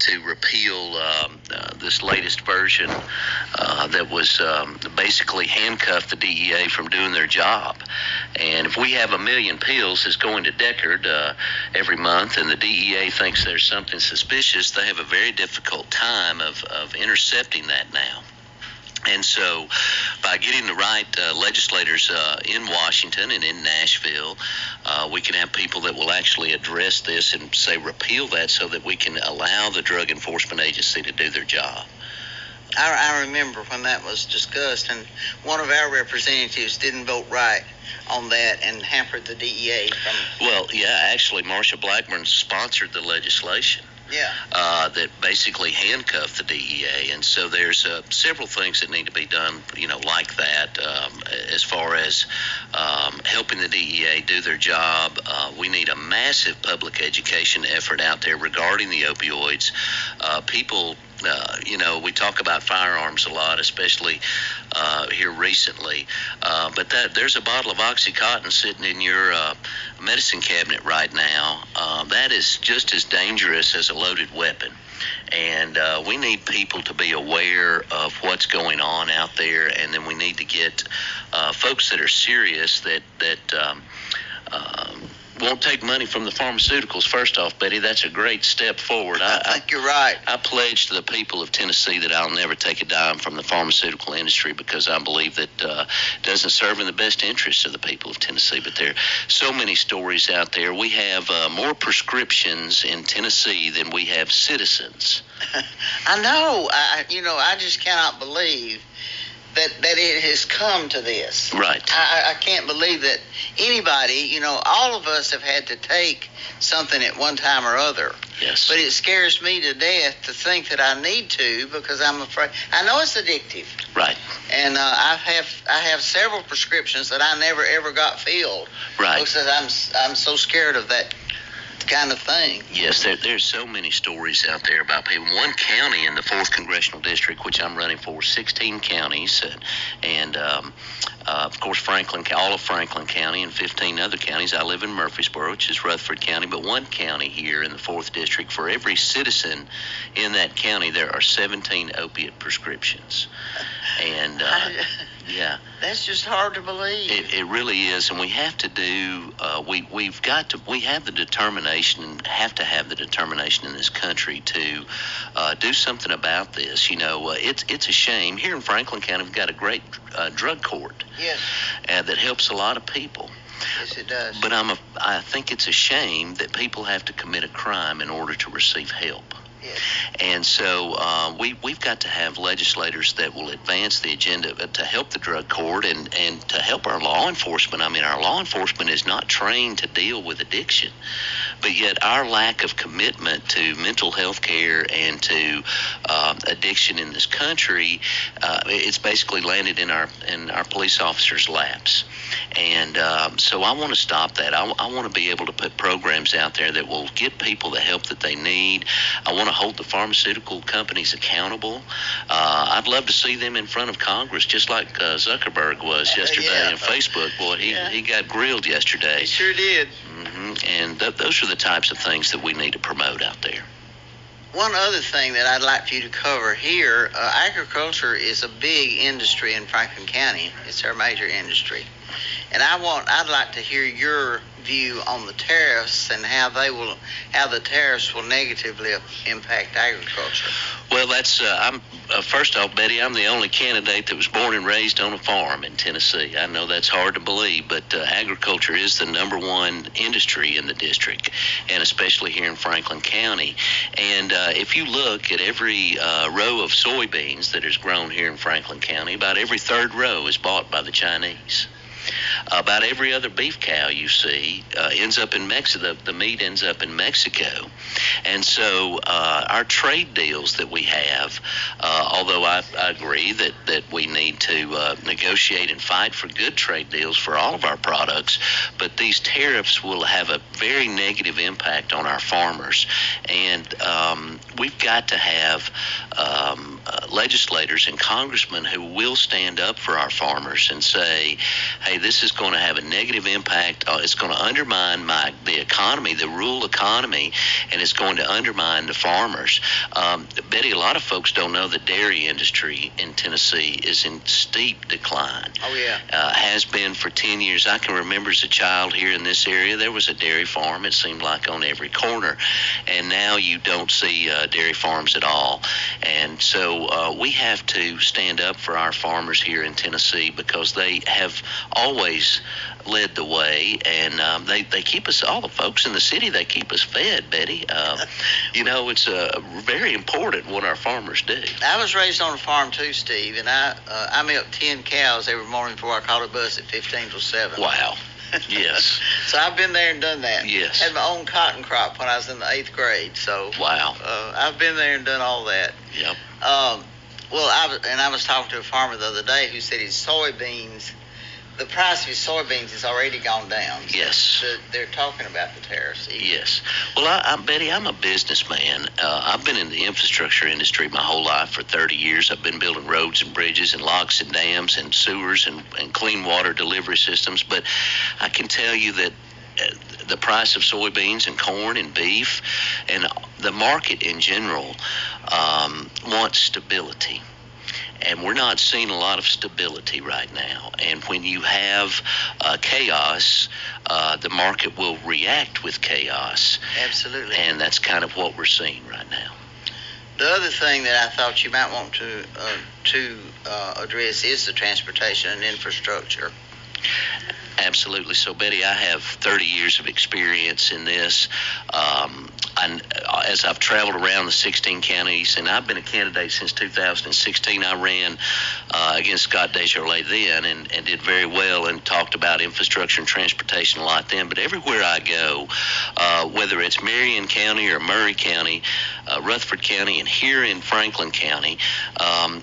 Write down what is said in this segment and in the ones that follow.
to repeal this latest version that was basically handcuffed the DEA from doing their job. And if we have 1 million pills that's going to Deckard every month, and the DEA thinks there's something suspicious, they have a very difficult time of intercepting that now. And so by getting the right legislators in Washington and in Nashville, we can have people that will actually address this and say repeal that so that we can allow the Drug Enforcement Agency to do their job. I remember when that was discussed, and one of our representatives didn't vote right on that and hampered the DEA from... Well, yeah, actually, Marsha Blackburn sponsored the legislation. Yeah. That basically handcuff the DEA, and so there's several things that need to be done, like that, as far as helping the DEA do their job. We need a massive public education effort out there regarding the opioids. People, we talk about firearms a lot, especially here recently, but there's a bottle of Oxycontin sitting in your medicine cabinet right now. That is just as dangerous as a loaded weapon. And we need people to be aware of what's going on out there, and then we need to get folks that are serious that won't take money from the pharmaceuticals. First off, Betty, that's a great step forward. I think you're right. I pledge to the people of Tennessee that I'll never take a dime from the pharmaceutical industry, because I believe that it doesn't serve in the best interest of the people of Tennessee. But there are so many stories out there. We have more prescriptions in Tennessee than we have citizens. I know. I just cannot believe that it has come to this. Right. I can't believe that anybody, all of us have had to take something at one time or other. Yes. But it scares me to death to think that I need to, because I'm afraid. I know it's addictive. Right. And I have several prescriptions that I never ever got filled. Right. Because I'm so scared of that kind of thing. Yes, there's so many stories out there about people. One county in the 4th Congressional District, which I'm running for, 16 counties, and of course all of Franklin County and 15 other counties. I live in Murfreesboro, which is Rutherford County, but one county here in the 4th District, for every citizen in that county, there are 17 opiate prescriptions. And yeah. That's just hard to believe. It really is, and we have to do, we have the determination, and have to have the determination in this country to do something about this. It's a shame. Here in Franklin County, we've got a great drug court. Yes. That helps a lot of people. Yes, it does. But I think it's a shame that people have to commit a crime in order to receive help. Yes. And so we've got to have legislators that will advance the agenda to help the drug court and to help our law enforcement. I mean, our law enforcement is not trained to deal with addiction, but yet our lack of commitment to mental health care and to addiction in this country, it's basically landed in our police officers' laps. And so I want to stop that. I want to be able to put programs out there that will get people the help that they need. I want to hold the pharmaceutical companies accountable. I'd love to see them in front of Congress, just like Zuckerberg was yesterday on Facebook. Boy, he got grilled yesterday. He sure did. Mm-hmm. And those are the types of things that we need to promote out there. One other thing that I'd like for you to cover here, agriculture is a big industry in Franklin County. It's our major industry. And I'd like to hear your view on the tariffs and how the tariffs will negatively impact agriculture. Well, that's first off, Betty, I'm the only candidate that was born and raised on a farm in Tennessee. I know that's hard to believe, but agriculture is the number one industry in the district, and especially here in Franklin County. And if you look at every row of soybeans that is grown here in Franklin County, about every third row is bought by the Chinese. About every other beef cow you see ends up in Mexico. The meat ends up in Mexico. And so our trade deals that we have, although I agree that we need to negotiate and fight for good trade deals for all of our products, but these tariffs will have a very negative impact on our farmers. And we've got to have legislators and congressmen who will stand up for our farmers and say, hey, this is going to have a negative impact. It's going to undermine the economy, the rural economy, and it's going to undermine the farmers. Betty, a lot of folks don't know the dairy industry in Tennessee is in steep decline. Oh, yeah. Has been for 10 years. I can remember as a child here in this area, there was a dairy farm, it seemed like, on every corner. And now you don't see dairy farms at all. And so we have to stand up for our farmers here in Tennessee because they have always led the way, and they keep us, all the folks in the city, they keep us fed, Betty. It's very important what our farmers do. I was raised on a farm too, Steve, and I milked 10 cows every morning before I caught a bus at 15 till 7. Wow. Yes. So I've been there and done that. Yes. Had my own cotton crop when I was in the 8th grade. So wow. I've been there and done all that. Yep. I was talking to a farmer the other day who said his soybeans, the price of his soybeans has already gone down. Yes. So they're talking about the tariffs. Yes. Well, Betty, I'm a businessman. I've been in the infrastructure industry my whole life for 30 years. I've been building roads and bridges and locks and dams and sewers and clean water delivery systems. But I can tell you that the price of soybeans and corn and beef and the market in general wants stability. And we're not seeing a lot of stability right now. And when you have chaos, the market will react with chaos. Absolutely. And that's kind of what we're seeing right now. The other thing that I thought you might want to address is the transportation and infrastructure. Absolutely. So, Betty, I have 30 years of experience in this. As I've traveled around the 16 counties, and I've been a candidate since 2016. I ran against Scott Desjardins then and did very well and talked about infrastructure and transportation a lot then. But everywhere I go, whether it's Marion County or Murray County, Rutherford County, and here in Franklin County,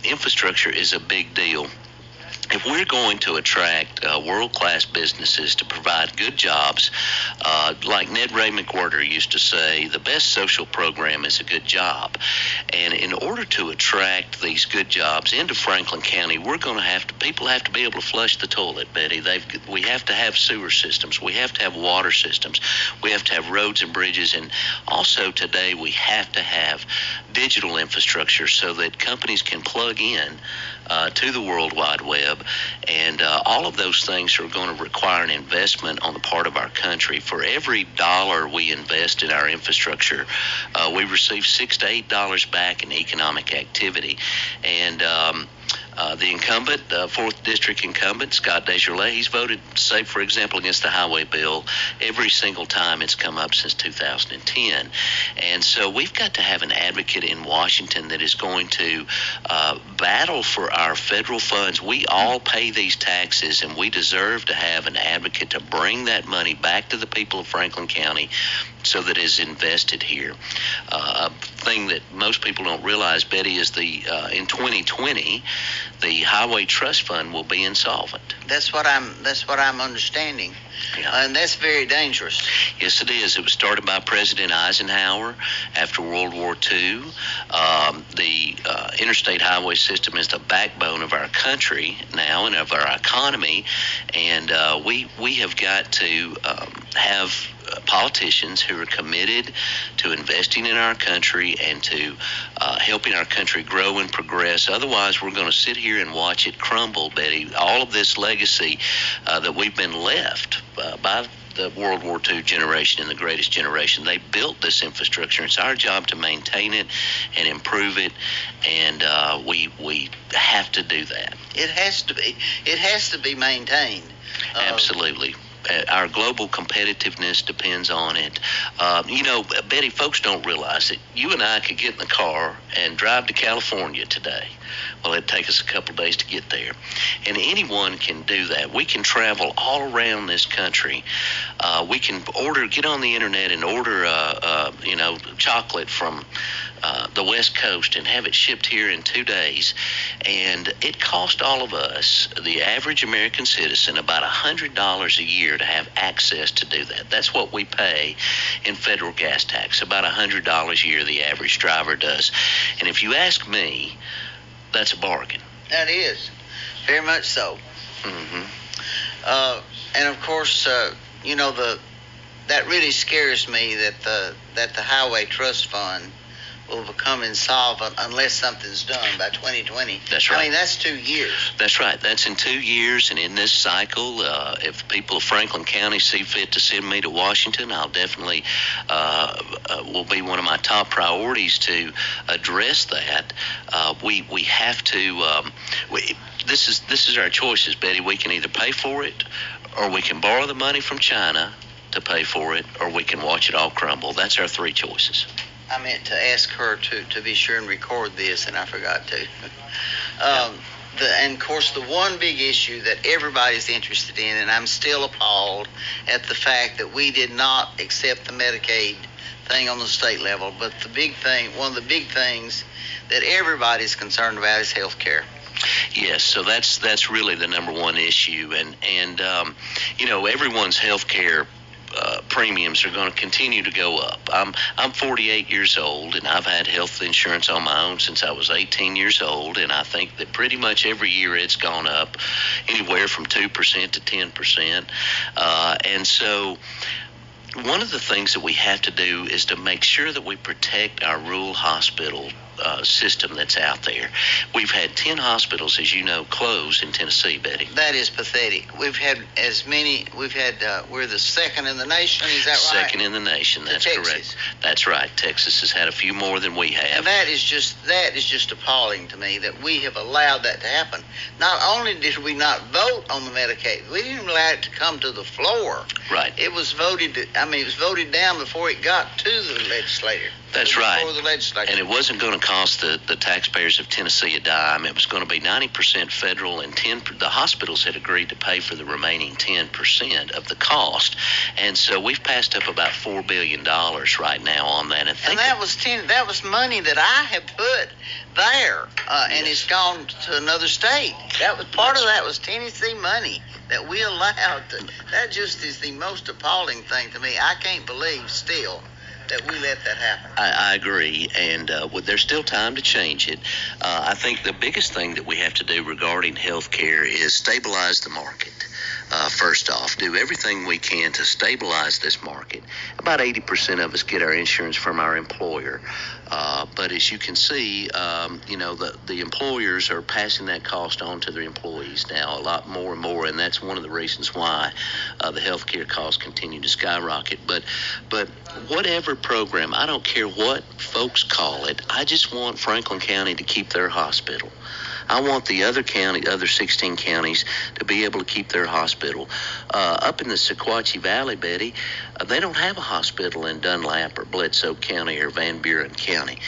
infrastructure is a big deal. If we're going to attract world-class businesses to provide good jobs, like Ned Ray McWhirter used to say, the best social program is a good job. And in order to attract these good jobs into Franklin County, people have to be able to flush the toilet, Betty. We have to have sewer systems. We have to have water systems. We have to have roads and bridges. And also today we have to have digital infrastructure so that companies can plug in to the World Wide Web. And all of those things are going to require an investment on the part of our country. For every dollar we invest in our infrastructure, we receive $6 to $8 back in economic activity. And the incumbent, 4th District incumbent, Scott Desjardins, he's voted, say, for example, against the highway bill every single time it's come up since 2010. And so we've got to have an advocate in Washington that is going to battle for our federal funds. We all pay these taxes, and we deserve to have an advocate to bring that money back to the people of Franklin County so that it's invested here. A thing that most people don't realize, Betty, is in 2020, the Highway Trust Fund will be insolvent. That's what I'm understanding. Yeah. And that's very dangerous. Yes, it is. It was started by President Eisenhower after World War II. The interstate highway system is the backbone of our country now and of our economy, and we have got to have politicians who are committed to investing in our country and to helping our country grow and progress. Otherwise, we're going to sit here and watch it crumble, Betty. All of this legacy that we've been left by the World War II generation and the greatest generation, they built this infrastructure. It's our job to maintain it and improve it, and we have to do that. It has to be maintained. Absolutely. Our global competitiveness depends on it. Betty, folks don't realize that you and I could get in the car and drive to California today. Well, it'd take us a couple of days to get there. And anyone can do that. We can travel all around this country. We can get on the internet and order, chocolate from the West Coast and have it shipped here in 2 days. And it cost all of us, the average American citizen, about $100 a year to have access to do that. That's what we pay in federal gas tax, about $100 a year the average driver does. And if you ask me, that's a bargain. That is, very much so. And of course, that really scares me that the Highway Trust Fund will become insolvent unless something's done by 2020. That's right. I mean, that's 2 years. That's right. That's in 2 years, and in this cycle, if people of Franklin County see fit to send me to Washington, I'll definitely will be one of my top priorities to address that. We have to. This is our choices, Betty. We can either pay for it, or we can borrow the money from China to pay for it, or we can watch it all crumble. That's our three choices. I meant to ask her to be sure and record this, and I forgot to. And of course, the one big issue that everybody's interested in, and I'm still appalled at the fact that we did not accept the Medicaid thing on the state level, but the big thing, one of the big things that everybody's concerned about is health care. Yes, so that's really the number one issue, and everyone's health care premiums are going to continue to go up. I'm 48 years old, and I've had health insurance on my own since I was 18 years old, and I think that pretty much every year it's gone up anywhere from 2% to 10%. And so one of the things that we have to do is to make sure that we protect our rural hospital system that's out there. We've had 10 hospitals, as you know, close in Tennessee, Betty. That is pathetic. We've had as many. We're the second in the nation. Is that right? Second in the nation. That's correct. That's right. Texas has had a few more than we have. And that is just appalling to me that we have allowed that to happen. Not only did we not vote on the Medicaid, we didn't allow it to come to the floor. Right. It was voted. It was voted down before it got to the legislature. That's right. Before the legislature. And it wasn't going to cost the taxpayers of Tennessee a dime. It was going to be 90% federal, and the hospitals had agreed to pay for the remaining 10% of the cost. And so we've passed up about $4 billion right now on that. And that was money that I have put there, and it's gone to another state. That was part of that was Tennessee money that we allowed. That just is the most appalling thing to me. I can't believe still that we let that happen. I agree, and there's still time to change it. I think the biggest thing that we have to do regarding health care is stabilize the market. First off, do everything we can to stabilize this market. About 80% of us get our insurance from our employer. But as you can see, the employers are passing that cost on to their employees now a lot more and more, and that's one of the reasons why the health care costs continue to skyrocket. But whatever program, I don't care what folks call it, I just want Franklin County to keep their hospital. I want the other 16 counties to be able to keep their hospital. Up in the Sequatchie Valley, Betty, they don't have a hospital in Dunlap or Bledsoe County or Van Buren County.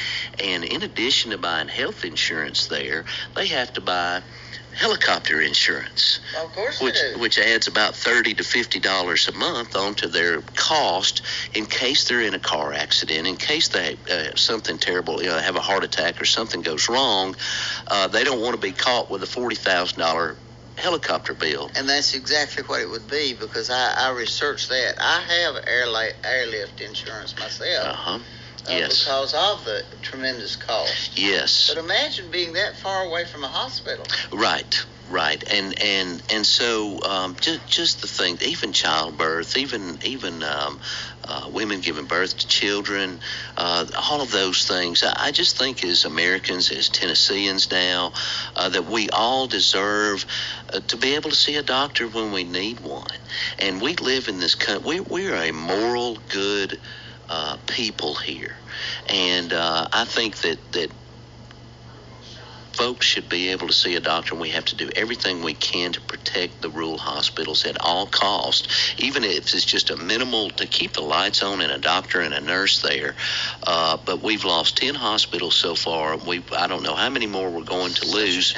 And in addition to buying health insurance there, they have to buy helicopter insurance, of course they do. Which adds about $30 to $50 a month onto their cost in case they're in a car accident, in case they something terrible, have a heart attack or something goes wrong. They don't want to be caught with a $40,000 helicopter bill. And that's exactly what it would be, because I researched that. I have airlift insurance myself. Yes. Because of the tremendous cost. Yes. But imagine being that far away from a hospital. Right. And so just the thing, even childbirth, even women giving birth to children, all of those things. I just think as Americans, as Tennesseans now, that we all deserve to be able to see a doctor when we need one. And we live in this country. We're a moral, good people here, and I think that folks should be able to see a doctor, and we have to do everything we can to protect the rural hospitals at all costs, even if it's just a minimal to keep the lights on and a doctor and a nurse there. But we've lost 10 hospitals so far. I don't know how many more we're going to lose.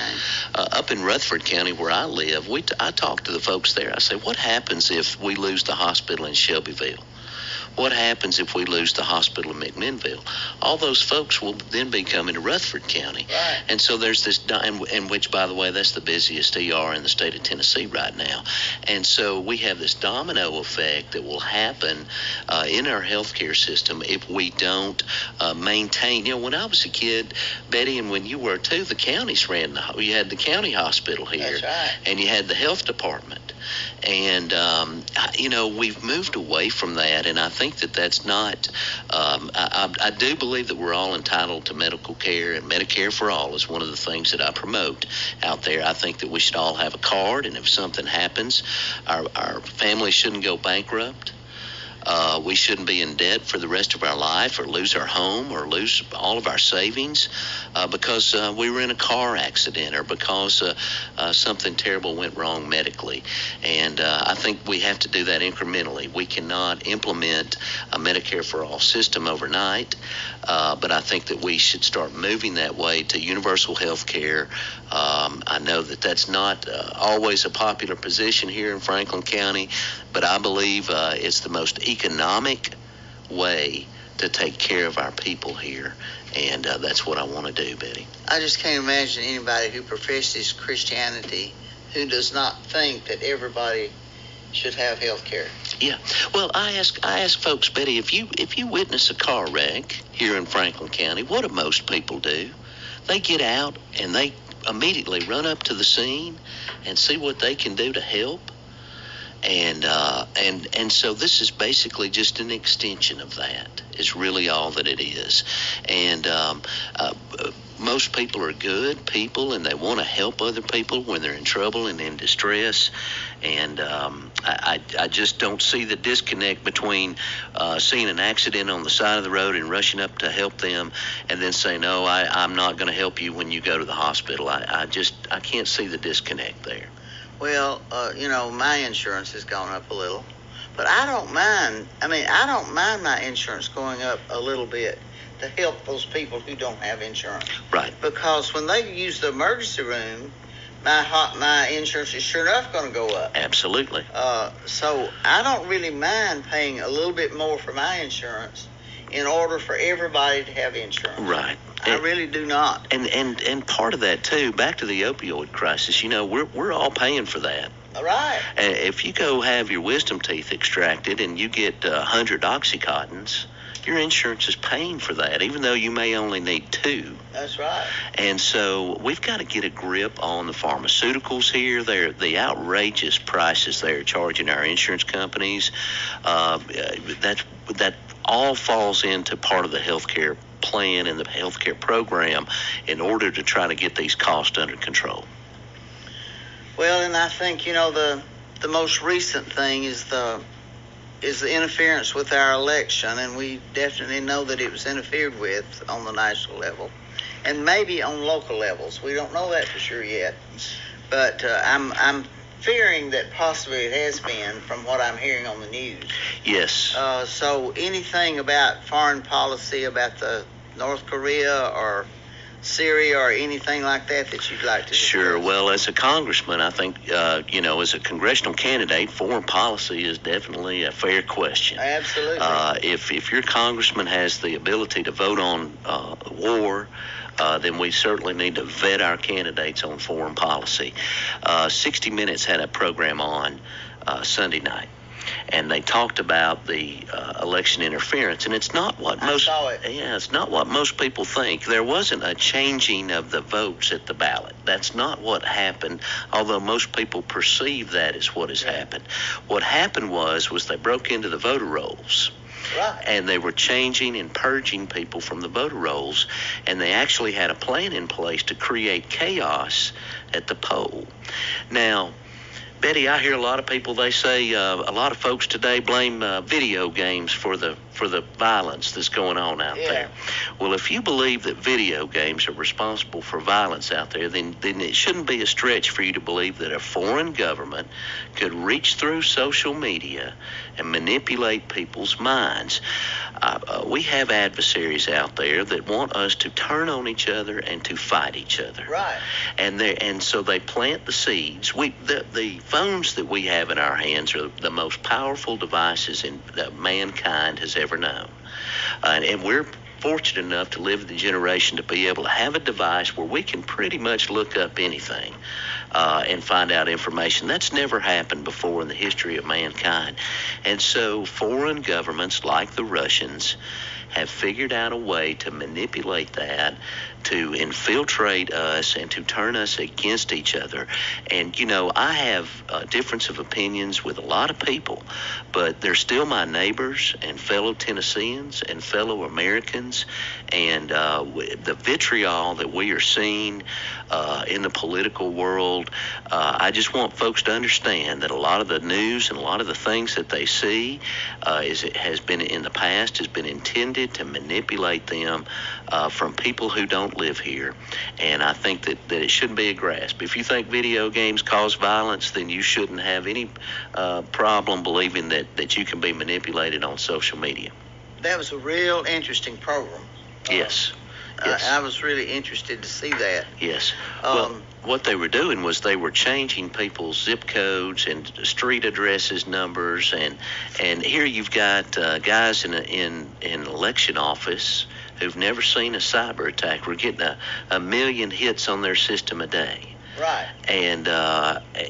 Up in Rutherford County where I live, I talk to the folks there. I say, what happens if we lose the hospital in Shelbyville? What happens if we lose the hospital in McMinnville? All those folks will then be coming to Rutherford County. Right. And so there's this, and which, by the way, that's the busiest ER in the state of Tennessee right now. And so we have this domino effect that will happen in our healthcare system if we don't maintain. You know, when I was a kid, Betty, and when you were too, the counties ran you had the county hospital here. That's right. And you had the health department. And, you know, we've moved away from that, and I think that that's not, I do believe that we're all entitled to medical care, and Medicare for all is one of the things that I promote out there. I think that we should all have a card, and if something happens, our family shouldn't go bankrupt. We shouldn't be in debt for the rest of our life, or lose our home, or lose all of our savings because we were in a car accident, or because something terrible went wrong medically. And I think we have to do that incrementally. We cannot implement a Medicare for all system overnight, but I think that we should start moving that way to universal health care. I know that that's not always a popular position here in Franklin County, but I believe it's the most economic way to take care of our people here, and that's what I want to do, Betty. I just can't imagine anybody who professes Christianity who does not think that everybody should have health care. Yeah. Well, I ask folks, Betty, if you witness a car wreck here in Franklin County, what do most people do? They get out and they immediately run up to the scene and see what they can do to help. And so this is basically just an extension of that. Is really all that it is. And most people are good people, and they want to help other people when they're in trouble and in distress. And I just don't see the disconnect between seeing an accident on the side of the road and rushing up to help them, and then saying, no, I'm not going to help you when you go to the hospital. I can't see the disconnect there. Well, you know, my insurance has gone up a little, but I don't mind. I don't mind my insurance going up a little bit to help those people who don't have insurance. Right. Because when they use the emergency room, my insurance is sure enough going to go up. Absolutely. So I don't really mind paying a little bit more for my insurance in order for everybody to have insurance. Right. I really do not. And part of that too, back to the opioid crisis, you know, we're all paying for that. All right. If you go have your wisdom teeth extracted and you get 100 Oxycontins, your insurance is paying for that, even though you may only need 2. That's right. And so we've got to get a grip on the pharmaceuticals here. The outrageous prices they're charging our insurance companies. That all falls into part of the healthcare plan and the healthcare program in order to try to get these costs under control. Well, and I think, you know, the most recent thing is the interference with our election, and we definitely know that it was interfered with on the national level and maybe on local levels. We don't know that for sure yet, but I'm fearing that possibly it has been, from what I'm hearing on the news. Yes. So anything about foreign policy, about the North Korea or Syria or anything like that you'd like to discuss? Sure. Well, as a congressman, I think, you know, as a congressional candidate, foreign policy is definitely a fair question. Absolutely. If your congressman has the ability to vote on war, then we certainly need to vet our candidates on foreign policy. 60 Minutes had a program on Sunday night, and they talked about the election interference, and it's not what it's not what most people think. There wasn't a changing of the votes at the ballot. That's not what happened, although most people perceive that as what has happened. What happened was they broke into the voter rolls. Right. And they were changing and purging people from the voter rolls, and they actually had a plan in place to create chaos at the poll. Now, Betty, I hear a lot of people, they say a lot of folks today blame video games for the violence that's going on out there. Well, if you believe that video games are responsible for violence out there, then it shouldn't be a stretch for you to believe that a foreign government could reach through social media and manipulate people's minds. We have adversaries out there that want us to turn on each other and to fight each other. Right. And so they plant the seeds. The phones that we have in our hands are the most powerful devices that mankind has ever known. And we're fortunate enough to live in the generation to be able to have a device where we can pretty much look up anything and find out information. That's never happened before in the history of mankind. And so foreign governments like the Russians have figured out a way to manipulate that, to infiltrate us, and to turn us against each other. And, you know, I have a difference of opinions with a lot of people, but they're still my neighbors and fellow Tennesseans and fellow Americans. And the vitriol that we are seeing in the political world, I just want folks to understand that a lot of the news and a lot of the things that they see has been in the past has been intended to manipulate them from people who don't live here. And I think that it shouldn't be a grasp. If you think video games cause violence, then you shouldn't have any problem believing that you can be manipulated on social media. That was a real interesting program. Yes. Yes. I was really interested to see that. Yes. Well, what they were doing was they were changing people's zip codes and street addresses, numbers, and here you've got guys in an election office who've never seen a cyber attack. We're getting a million hits on their system a day. Right. And,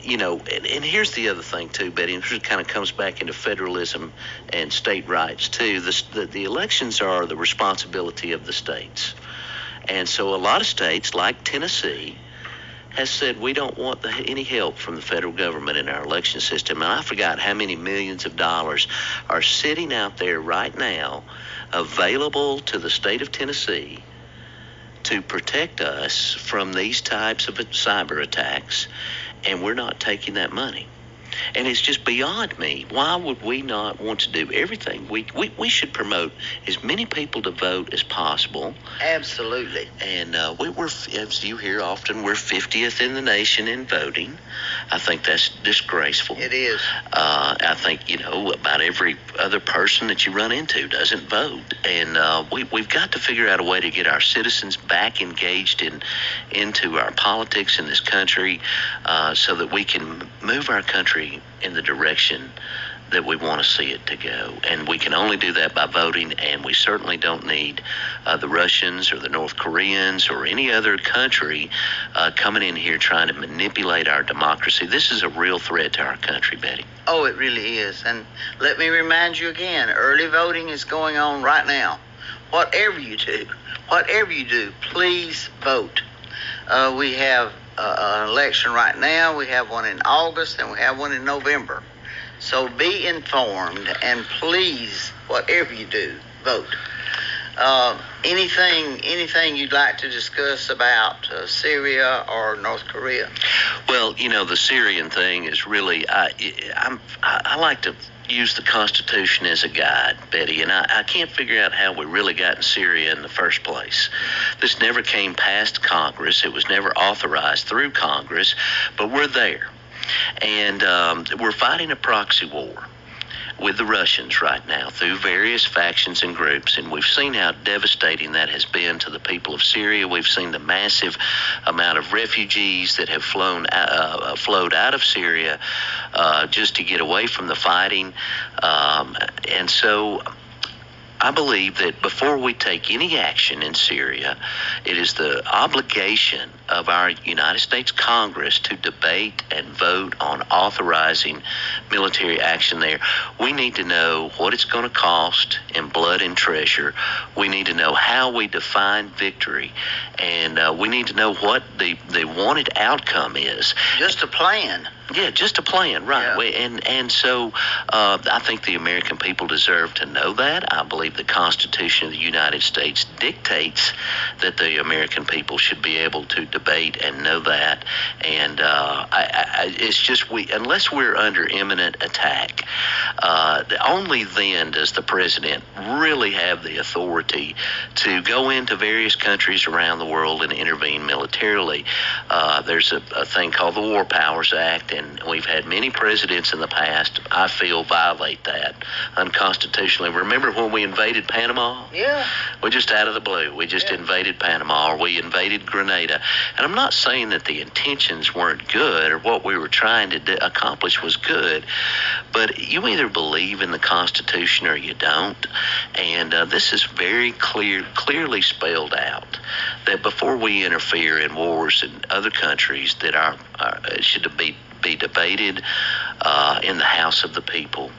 you know, and here's the other thing, too, Betty, and it kind of comes back into federalism and state rights, too. The elections are the responsibility of the states. And so a lot of states, like Tennessee, has said we don't want any help from the federal government in our election system. And I forgot how many millions of dollars are sitting out there right now available to the state of Tennessee to protect us from these types of cyber attacks, and we're not taking that money. And it's just beyond me. Why would we not want to do everything? We should promote as many people to vote as possible. Absolutely. And we're, as you hear often, we're 50th in the nation in voting. I think that's disgraceful. It is. I think, you know, about every other person that you run into doesn't vote. And we've got to figure out a way to get our citizens back engaged into our politics in this country so that we can move our country in the direction that we want to see it to go. And we can only do that by voting, and we certainly don't need the Russians or the North Koreans or any other country coming in here trying to manipulate our democracy. This is a real threat to our country, Betty. Oh, it really is. And let me remind you again, early voting is going on right now. Whatever you do, please vote. We have an election right now. We have one in August, and we have one in November. So be informed, and please, whatever you do, vote. Anything you'd like to discuss about Syria or North Korea? Well, you know, the Syrian thing is really, I like to use the Constitution as a guide, Betty, and I can't figure out how we really got in Syria in the first place. This never came past Congress. It was never authorized through Congress, but we're there. And we're fighting a proxy war with the Russians right now through various factions and groups, and we've seen how devastating that has been to the people of Syria. We've seen the massive amount of refugees that have flowed out of Syria just to get away from the fighting, and so I believe that before we take any action in Syria, it is the obligation of our United States Congress to debate and vote on authorizing military action there. We need to know what it's going to cost in blood and treasure. We need to know how we define victory, and we need to know what the wanted outcome is. Just a plan. Yeah, just a plan, right. Yeah. And so I think the American people deserve to know that. I believe the Constitution of the United States dictates that the American people should be able to debate and know that. And it's just unless we're under imminent attack, only then does the president really have the authority to go into various countries around the world and intervene militarily. There's a thing called the War Powers Act, and we've had many presidents in the past, I feel, violate that unconstitutionally. Remember when we invaded Panama? Yeah. We're just out of the blue. We just invaded Panama, or we invaded Grenada. And I'm not saying that the intentions weren't good or what we were trying to accomplish was good, but you either believe in the Constitution or you don't. And this is very clearly spelled out that before we interfere in wars in other countries, that it should be debated in the House of the People,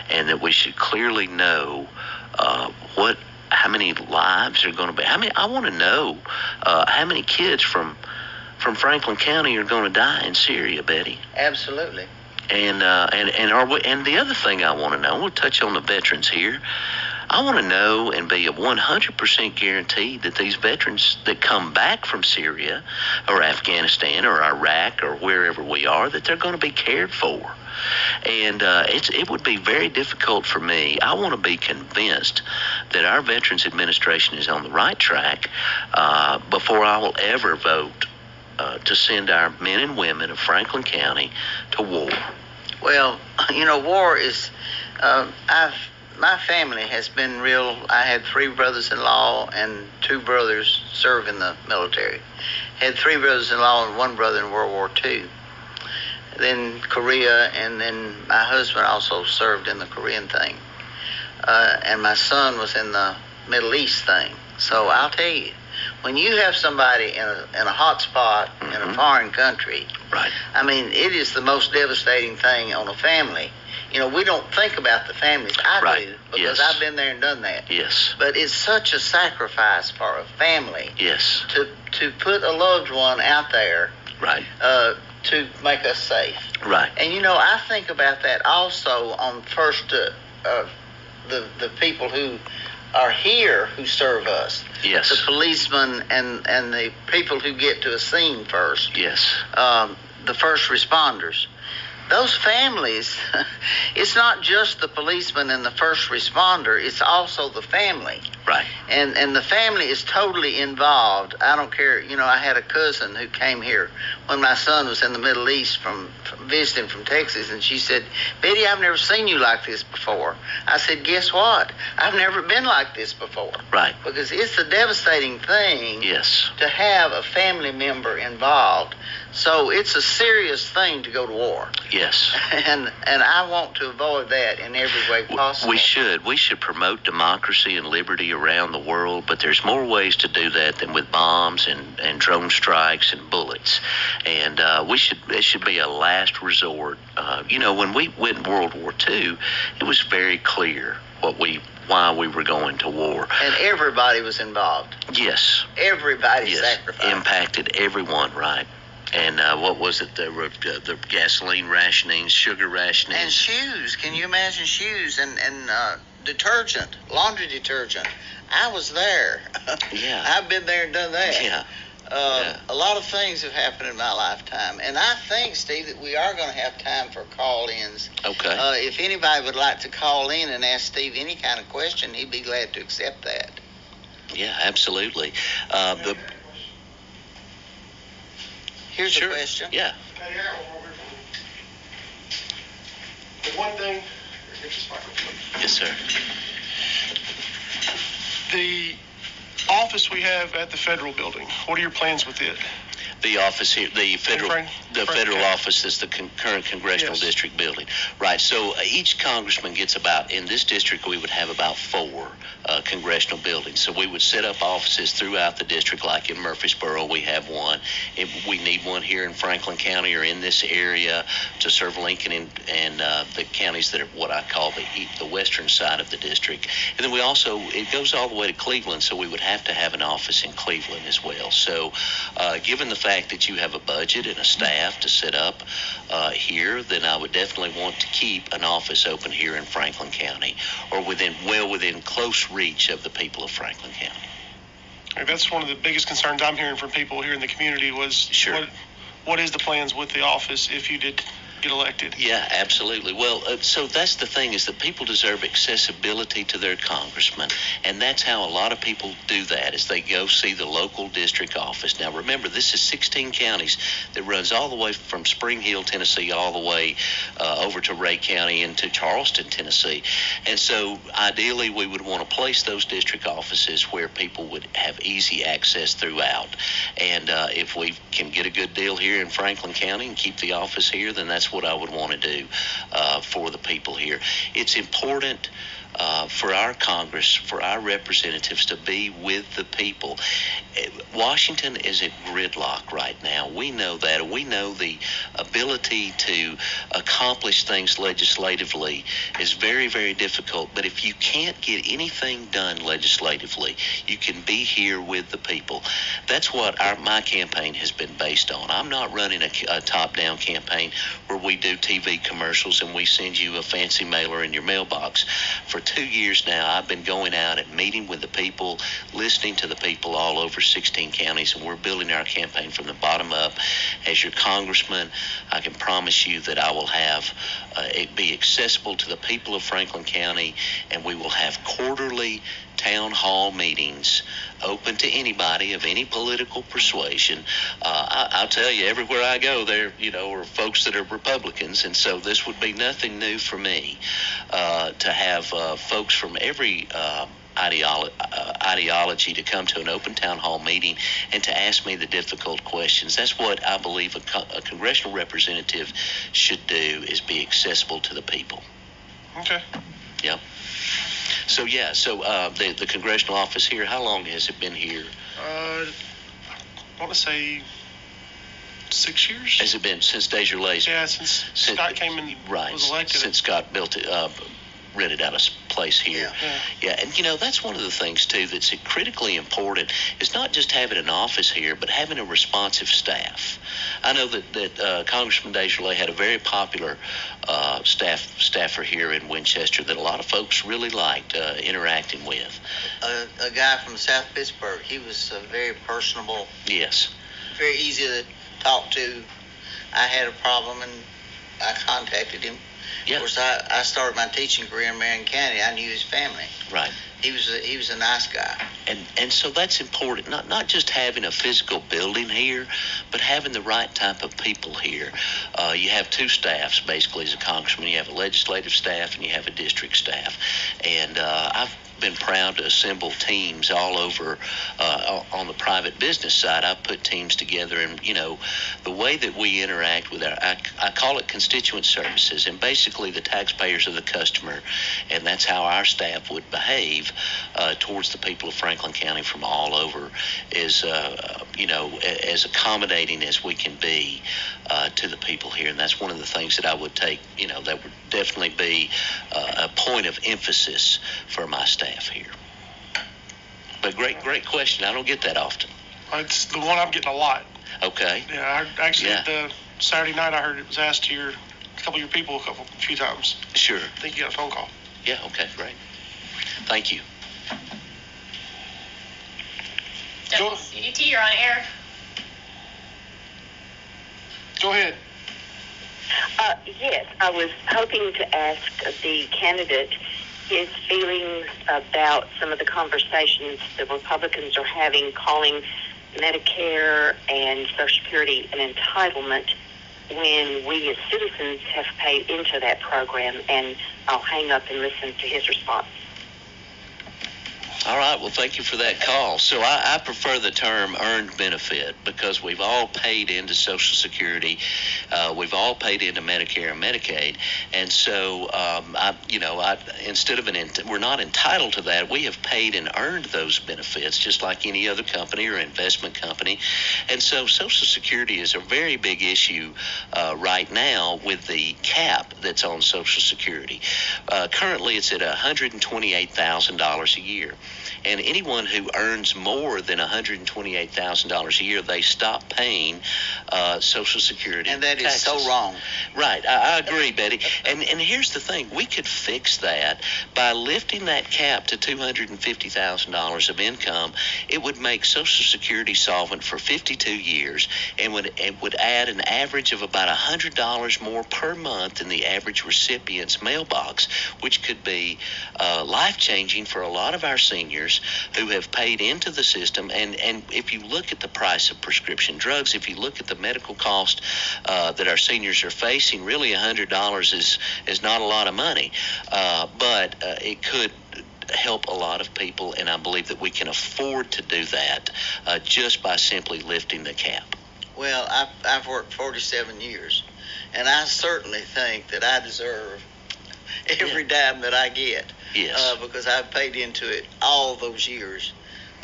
and that we should clearly know how many lives are going to be. I want to know how many kids from Franklin County are going to die in Syria, Betty. Absolutely. And the other thing I want to know, we'll touch on the veterans here. I want to know and be 100% guaranteed that these veterans that come back from Syria or Afghanistan or Iraq or wherever we are, that they're going to be cared for. And it would be very difficult for me. I want to be convinced that our Veterans Administration is on the right track before I will ever vote to send our men and women of Franklin County to war. Well, war is, my family has been real. I had 3 brothers-in-law and 2 brothers serve in the military. Had 3 brothers-in-law and 1 brother in World War II. Then Korea, and then my husband also served in the Korean thing. And my son was in the Middle East thing. So I'll tell you, when you have somebody in a hot spot in a foreign country, right? I mean, it is the most devastating thing on a family. We don't think about the families. I do, because I've been there and done that. Yes. But it's such a sacrifice for a family. Yes. To put a loved one out there. Right. To make us safe. Right. And I think about that also on first the people who are here who serve us. Yes. The policemen and the people who get to a scene first. Yes. The first responders. Those families, it's not just the policeman and the first responder, it's also the family. Right. And the family is totally involved. I don't care. I had a cousin who came here when my son was in the Middle East from visiting from Texas, and she said, "Betty, I've never seen you like this before." I said, "Guess what? I've never been like this before." Right. Because it's a devastating thing. Yes. To have a family member involved. So it's a serious thing to go to war. Yes. And I want to avoid that in every way possible. We should promote democracy and liberty around the world, but there's more ways to do that than with bombs and drone strikes and bullets. And it should be a last resort. When we went in World War II, it was very clear why we were going to war. And everybody was involved. Yes. Everybody sacrificed. Impacted everyone, right. And what was it? The gasoline rationing, sugar rationing. And shoes. Can you imagine shoes and detergent, laundry detergent? I was there. Yeah. I've been there and done that. Yeah. A lot of things have happened in my lifetime. And I think, Steve, that we are going to have time for call-ins. Okay. If anybody would like to call in and ask Steve any kind of question, he'd be glad to accept that. Yeah, absolutely. Here's a question. Yeah. The one thing. Yes, sir. The office we have at the federal building. What are your plans with it? The office here, the federal office is the current congressional district building. Right. So each congressman gets in this district, we would have about 4 congressional buildings. So we would set up offices throughout the district, like in Murfreesboro, we have one. If we need one here in Franklin County or in this area to serve Lincoln and the counties that are what I call the western side of the district. And then it goes all the way to Cleveland, so we would have to have an office in Cleveland as well. So given the fact that you have a budget and a staff to set up here, then I would definitely want to keep an office open here in Franklin County, or within close reach of the people of Franklin County. That's one of the biggest concerns I'm hearing from people here in the community was Sure. What is the plans with the office if you did get elected. Yeah, absolutely. Well, so that's the thing, is that people deserve accessibility to their congressman, and that's how a lot of people do that, is they go see the local district office. Now, remember, this is 16 counties that runs all the way from Spring Hill, Tennessee, all the way over to Ray County and to Charleston, Tennessee. And so, ideally, we would want to place those district offices where people would have easy access throughout. And if we can get a good deal here in Franklin County and keep the office here, then that's what I would want to do for the people here. It's important for our Congress, for our representatives to be with the people. Washington is at gridlock right now. We know that. We know the ability to accomplish things legislatively is very, very difficult. But if you can't get anything done legislatively, you can be here with the people. That's what my campaign has been based on. I'm not running a top-down campaign where we do TV commercials and we send you a fancy mailer in your mailbox. For 2 years now, I've been going out and meeting with the people, listening to the people all over 16 counties, and we're building our campaign from the bottom up. As your congressman, I can promise you that I will have it be accessible to the people of Franklin County, and we will have quarterly town hall meetings open to anybody of any political persuasion. I'll tell you, everywhere I go, there are folks that are Republicans, and so this would be nothing new for me to have folks from every ideology to come to an open town hall meeting and to ask me the difficult questions. That's what I believe a congressional representative should do, is be accessible to the people. Okay. Yep. So the congressional office here, how long has it been here? I want to say 6 years. Has it been since Desjardins? Yeah, since Scott came in, was elected. Since Scott built it, rented out a place here. Yeah, and that's one of the things too that's critically important, is not just having an office here, but having a responsive staff. I know that Congressman Desjardins had a very popular staffer here in Winchester that a lot of folks really liked interacting with. A guy from South Pittsburgh. He was very personable. Yes. Very easy to talk to. I had a problem and I contacted him. Yeah. Of course, I started my teaching career in Marion County. I knew his family. Right. He was a nice guy. And so that's important, not just having a physical building here, but having the right type of people here. You have two staffs, basically, as a congressman. You have a legislative staff and you have a district staff. And I've been proud to assemble teams all over on the private business side. I've put teams together, and the way that we interact with I call it constituent services, and basically the taxpayers are the customer, and that's how our staff would behave towards the people of Franklin County from all over, is as accommodating as we can be to the people here. And that's one of the things that I would take, that would definitely be a point of emphasis for my staff here. But great question. I don't get that often. It's the one I'm getting a lot. Okay. Yeah, the Saturday night I heard it was asked to a couple of your people a few times. Sure. I think you got a phone call. Yeah, okay, great. Thank you. CDT, you're on air. Go ahead. Yes, I was hoping to ask the candidate his feelings about some of the conversations the Republicans are having, calling Medicare and Social Security an entitlement, when we as citizens have paid into that program. And I'll hang up and listen to his response. All right, well, thank you for that call. So I prefer the term earned benefit, because we've all paid into Social Security, we've all paid into Medicare and Medicaid, and so instead of we're not entitled to that. We have paid and earned those benefits just like any other company or investment company, and so Social Security is a very big issue right now with the cap that's on Social Security. Currently, it's at $128,000 a year. And anyone who earns more than $128,000 a year, they stop paying Social Security And that taxes. is so wrong. Right, I agree, Betty. And here's the thing: we could fix that by lifting that cap to $250,000 of income. It would make Social Security solvent for 52 years, and it would add an average of about $100 more per month in the average recipient's mailbox, which could be life-changing for a lot of our seniors who have paid into the system. And if you look at the price of prescription drugs, if you look at the medical cost that our seniors are facing, really $100 is not a lot of money, but it could help a lot of people, and I believe that we can afford to do that just by simply lifting the cap. Well, I've worked 47 years, and I certainly think that I deserve every dime that I get. Yes. Because I've paid into it all those years.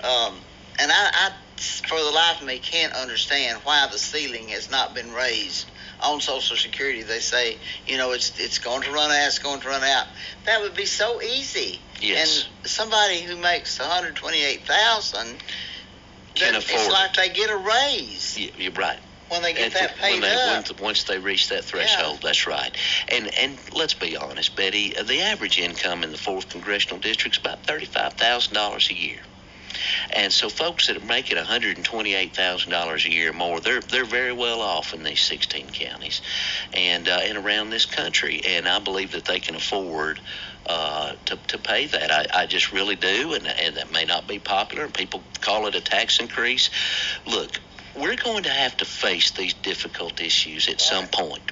And I, for the life of me, can't understand why the ceiling has not been raised on Social Security. They say, it's going to run out, it's going to run out. That would be so easy. Yes. And somebody who makes $128,000 Can afford it's like it. they get a raise You're right. when they get that paid up. Once they reach that threshold, that's right. And let's be honest, Betty, the average income in the 4th Congressional District is about $35,000 a year. And so folks that are making $128,000 a year more, they're very well off in these 16 counties and around this country. And I believe that they can afford to pay that. I just really do, and that may not be popular, and people call it a tax increase. Look, we're going to have to face these difficult issues at some point,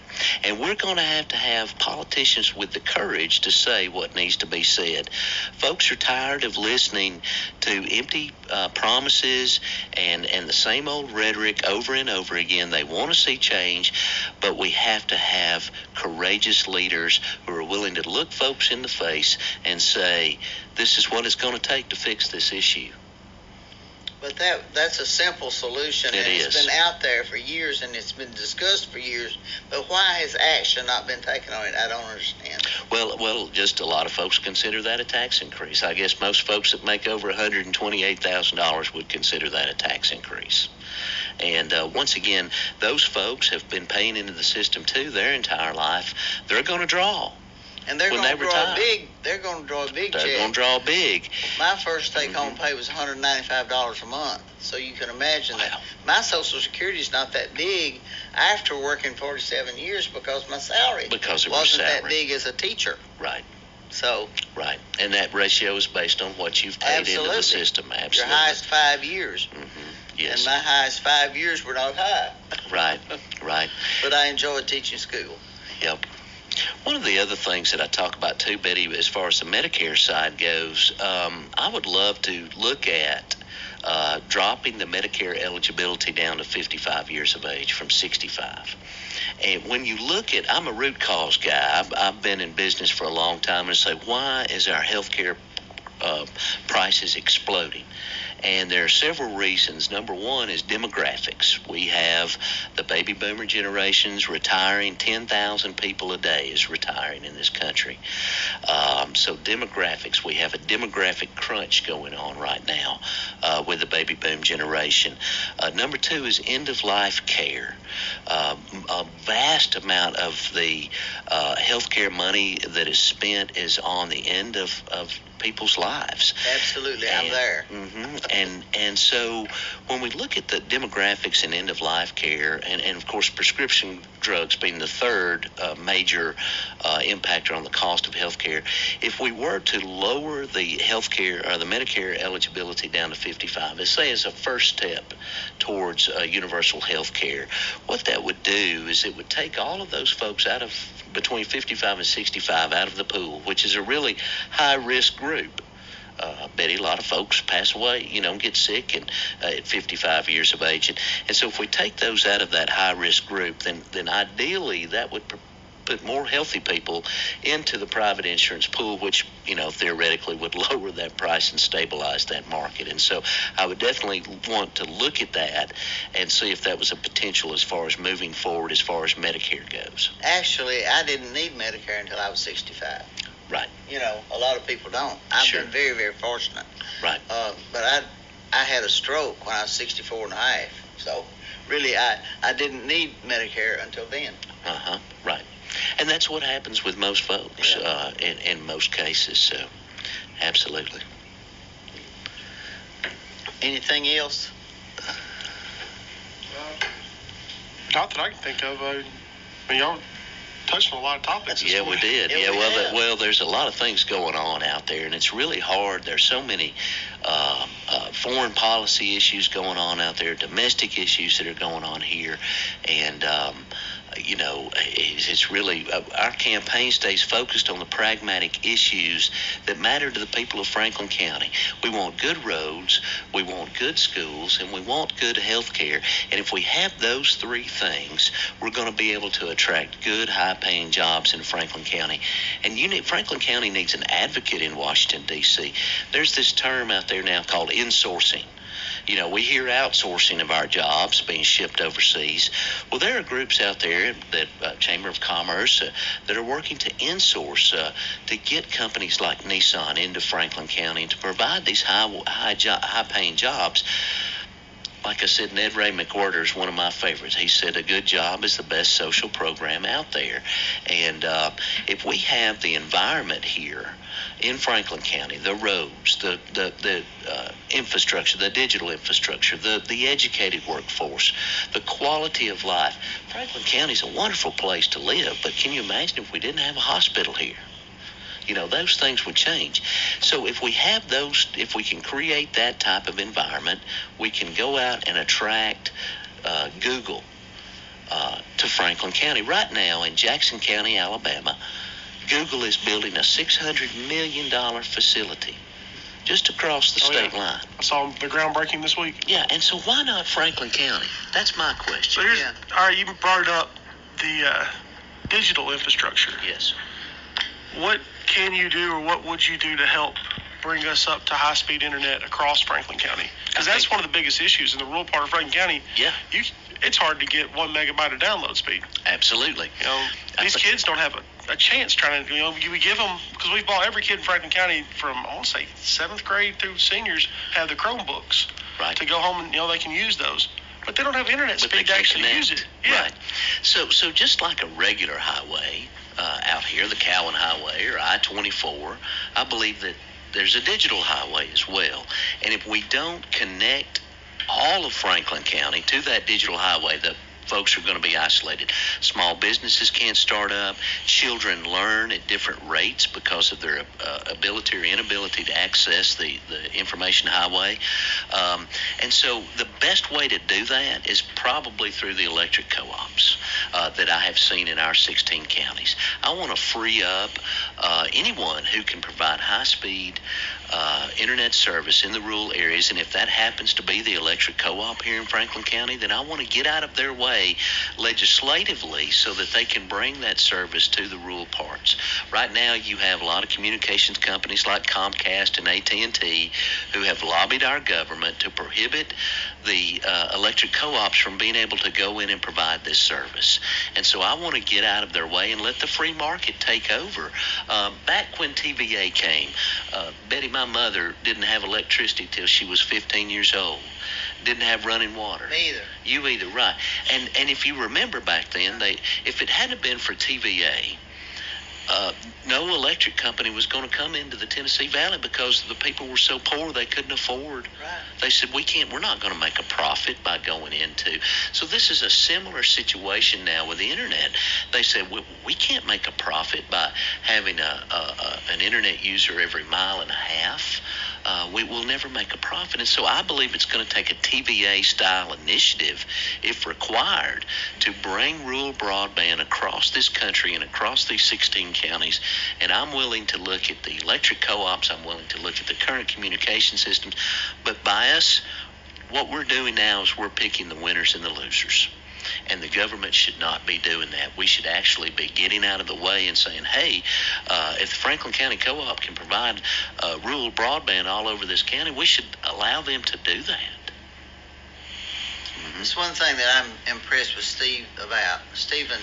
and we're going to have politicians with the courage to say what needs to be said. Folks are tired of listening to empty promises and the same old rhetoric over and over again. They want to see change, but we have to have courageous leaders who are willing to look folks in the face and say, this is what it's going to take to fix this issue. But that's a simple solution. It's been out there for years, and it's been discussed for years. But why has action not been taken on it? I don't understand. Well, just a lot of folks consider that a tax increase. I guess most folks that make over $128,000 would consider that a tax increase. And once again, those folks have been paying into the system too their entire life. They're going to draw. And they're going to draw big. They're going to draw a big check. They're going to draw big. My first take-home pay was $195 a month. So you can imagine that. My Social Security is not that big after working 47 years because my salary wasn't that big as a teacher. Right. So. Right. And that ratio is based on what you've paid into the system. Absolutely. Your highest 5 years. Mm-hmm. Yes. And my highest 5 years were not high. Right. Right. But I enjoyed teaching school. Yep. One of the other things that I talk about too, Betty, as far as the Medicare side goes, I would love to look at dropping the Medicare eligibility down to 55 years of age from 65. And when you look at, I'm a root cause guy. I've been in business for a long time, and say, why is our healthcare prices exploding? And there are several reasons. Number one is demographics. We have the baby boomer generations retiring. 10,000 people a day is retiring in this country. So demographics, we have a demographic crunch going on right now with the baby boom generation. Number two is end-of-life care. A vast amount of the healthcare money that is spent is on the end of people's lives. Absolutely, I'm there. And so when we look at the demographics and end-of-life care, and of course prescription drugs being the third major impactor on the cost of health care, if we were to lower the health care or the Medicare eligibility down to 55, let's say as a first step towards universal health care, what that would do is it would take all of those folks out of between 55 and 65 out of the pool, which is a really high-risk group. Betty, a lot of folks pass away, get sick at 55 years of age. And so if we take those out of that high-risk group, then ideally that would put more healthy people into the private insurance pool, which, theoretically would lower that price and stabilize that market. And so I would definitely want to look at that and see if that was a potential as far as moving forward as far as Medicare goes. Actually, I didn't need Medicare until I was 65. Right. You know, a lot of people don't. I've Sure. been very, very fortunate. Right. But I had a stroke when I was 64 and a half. So really, I didn't need Medicare until then. Right. And that's what happens with most folks in most cases. So, absolutely. Anything else? Not that I can think of. I mean, y'all touched on a lot of topics. Yeah, we did. Yeah, we have. Well, there's a lot of things going on out there, and it's really hard. There's so many foreign policy issues going on out there, domestic issues that are going on here, and you know, it's really our campaign stays focused on the pragmatic issues that matter to the people of Franklin County. We want good roads, we want good schools, and we want good health care. And if we have those three things, we're going to be able to attract good, high-paying jobs in Franklin County. And Franklin County needs an advocate in Washington, D.C. There's this term out there now called insourcing. You know, we hear outsourcing of our jobs being shipped overseas. Well, there are groups out there that Chamber of Commerce that are working to insource to get companies like Nissan into Franklin County and to provide these high-paying jobs. Like I said, Ned Ray McWhirter is one of my favorites. He said a good job is the best social program out there. And if we have the environment here in Franklin County, the roads, the infrastructure, the digital infrastructure, the educated workforce, the quality of life, Franklin County is a wonderful place to live. But can you imagine if we didn't have a hospital here? You know, those things would change. So if we have those, if we can create that type of environment, we can go out and attract Google to Franklin County. Right now in Jackson County, Alabama, Google is building a $600 million facility just across the state line. I saw the groundbreaking this week. Yeah, and so why not Franklin County? That's my question. So here's, all right, you brought up the digital infrastructure. Yes. What can you do, or what would you do to help bring us up to high-speed internet across Franklin County? Because that's one of the biggest issues in the rural part of Franklin County. Yeah. It's hard to get 1 megabyte of download speed. Absolutely. You know, these kids don't have a chance trying to, you know, we give them, because we've bought every kid in Franklin County from, I want to say, 7th grade through seniors have the Chromebooks. Right. To go home and, you know, they can use those. But they don't have internet speed to actually use it. Yeah. Right. So just like a regular highway out here, the Cowan Highway or I-24, I believe that there's a digital highway as well. And if we don't connect all of Franklin County to that digital highway, the folks are going to be isolated. Small businesses can't start up. Children learn at different rates because of their ability or inability to access the information highway. And so the best way to do that is probably through the electric co-ops that I have seen in our 16 counties. I want to free up anyone who can provide high-speed internet service in the rural areas, and if that happens to be the electric co-op here in Franklin County, then I want to get out of their way legislatively so that they can bring that service to the rural parts. Right now you have a lot of communications companies like Comcast and AT&T who have lobbied our government to prohibit the electric co-ops from being able to go in and provide this service. And so I want to get out of their way and let the free market take over. Back when TVA came, Betty, my mother, didn't have electricity till she was 15 years old. Didn't have running water. Me either. You either, right. And if you remember back then, if it hadn't been for TVA, no electric company was going to come into the Tennessee Valley because the people were so poor they couldn't afford. Right. They said, we're not going to make a profit by going into. So this is a similar situation now with the internet. They said, we can't make a profit by having an internet user every mile and a half. We will never make a profit. And so I believe it's going to take a TVA-style initiative, if required, to bring rural broadband across this country and across these 16 counties. And I'm willing to look at the electric co-ops. I'm willing to look at the current communication systems. But by us, what we're doing now is we're picking the winners and the losers. And the government should not be doing that. We should actually be getting out of the way and saying, hey, if the Franklin County Co-op can provide rural broadband all over this county, we should allow them to do that. It's one thing that I'm impressed with Steve about. Stephen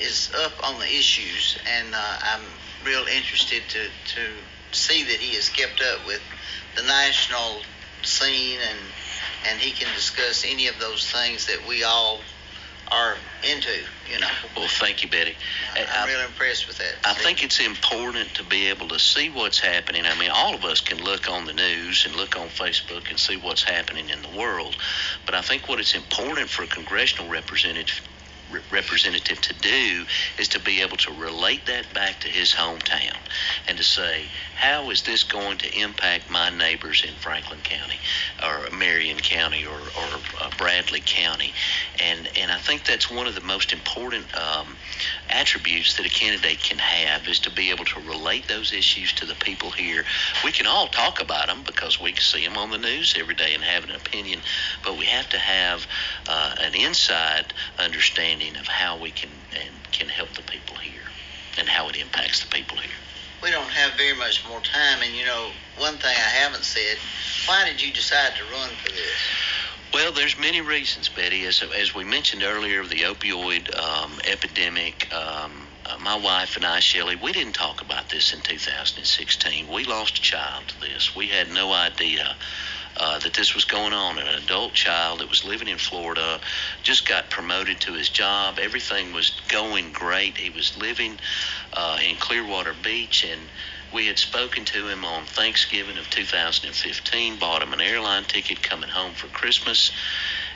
is up on the issues, and I'm real interested to see that he has kept up with the national scene and he can discuss any of those things that we all are into, you know. Well, thank you, Betty. I'm really impressed with that. I think it's important to be able to see what's happening. I mean, all of us can look on the news and look on Facebook and see what's happening in the world. But I think what it's important for a congressional representative to do is to be able to relate that back to his hometown and to say, how is this going to impact my neighbors in Franklin County or Marion County or Bradley County? And I think that's one of the most important attributes that a candidate can have, is to be able to relate those issues to the people here. We can all talk about them because we see them on the news every day and have an opinion, but we have to have an inside understanding of how we can help the people here and how it impacts the people here. We don't have very much more time, and you know, one thing I haven't said, why did you decide to run for this? Well, there's many reasons, Betty. As we mentioned earlier, the opioid epidemic, my wife and I, Shelley, we didn't talk about this in 2016. We lost a child to this. We had no idea that this was going on. An adult child that was living in Florida just got promoted to his job. Everything was going great. He was living in Clearwater Beach, and we had spoken to him on Thanksgiving of 2015, bought him an airline ticket coming home for Christmas,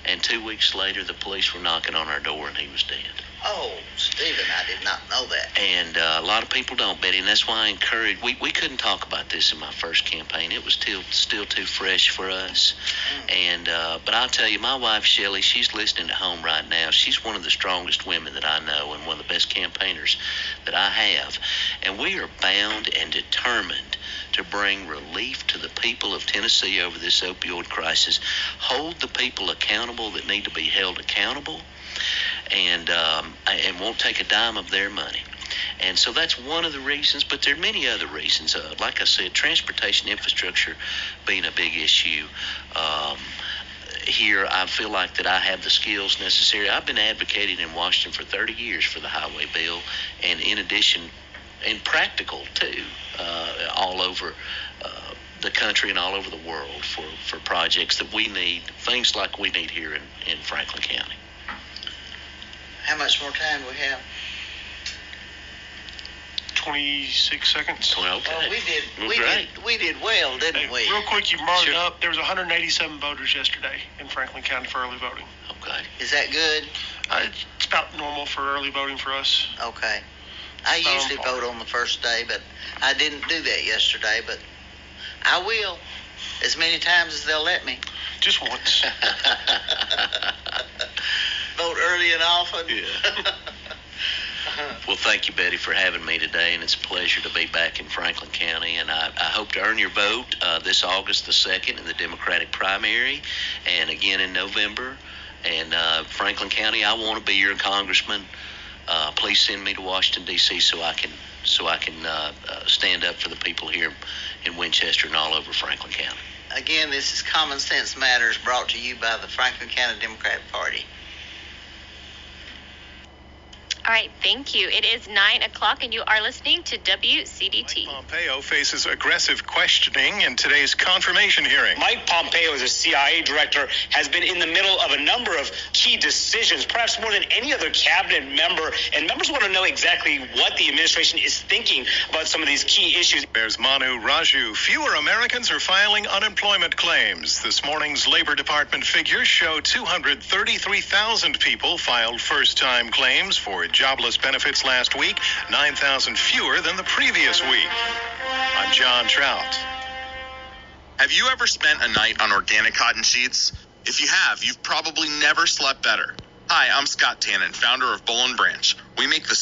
and 2 weeks later the police were knocking on our door and he was dead. Oh, Stephen, I did not know that. And a lot of people don't, Betty, and that's why I encourage, we couldn't talk about this in my first campaign. It was still too fresh for us. And but I'll tell you, my wife, Shelley, she's listening at home right now. She's one of the strongest women that I know and one of the best campaigners that I have. And we are bound and determined to bring relief to the people of Tennessee over this opioid crisis, hold the people accountable that need to be held accountable, and won't take a dime of their money. And so that's one of the reasons, but there are many other reasons. Like I said, transportation infrastructure being a big issue. Here, I feel like that I have the skills necessary. I've been advocating in Washington for 30 years for the highway bill, and in addition, and practical too, all over the country and all over the world for projects that we need, things like we need here in Franklin County. How much more time do we have? 26 seconds. Well, okay. Well, we did well, didn't Hey, we? real quick, you brought Sure. it up. There was 187 voters yesterday in Franklin County for early voting. Okay. Is that good? It's about normal for early voting for us. Okay. I usually vote on the first day, but I didn't do that yesterday, but I will as many times as they'll let me. Just once. Vote early and often. Yeah. Well, thank you, Betty, for having me today, and it's a pleasure to be back in Franklin County. And I hope to earn your vote this August the 2nd in the Democratic primary, and again in November. And Franklin County, I want to be your congressman. Please send me to Washington, D.C. so I can stand up for the people here in Winchester and all over Franklin County. Again, this is Common Sense Matters, brought to you by the Franklin County Democratic Party. All right, thank you. It is 9 o'clock, and you are listening to WCDT. Mike Pompeo faces aggressive questioning in today's confirmation hearing. Mike Pompeo, as a CIA director, has been in the middle of a number of key decisions, perhaps more than any other cabinet member, and members want to know exactly what the administration is thinking about some of these key issues. There's Manu Raju. Fewer Americans are filing unemployment claims. This morning's Labor Department figures show 233,000 people filed first-time claims for jobless benefits last week, 9,000 fewer than the previous week. I'm John Trout. Have you ever spent a night on organic cotton sheets? If you have, you've probably never slept better. Hi, I'm Scott Tannen, founder of Boll & Branch. We make the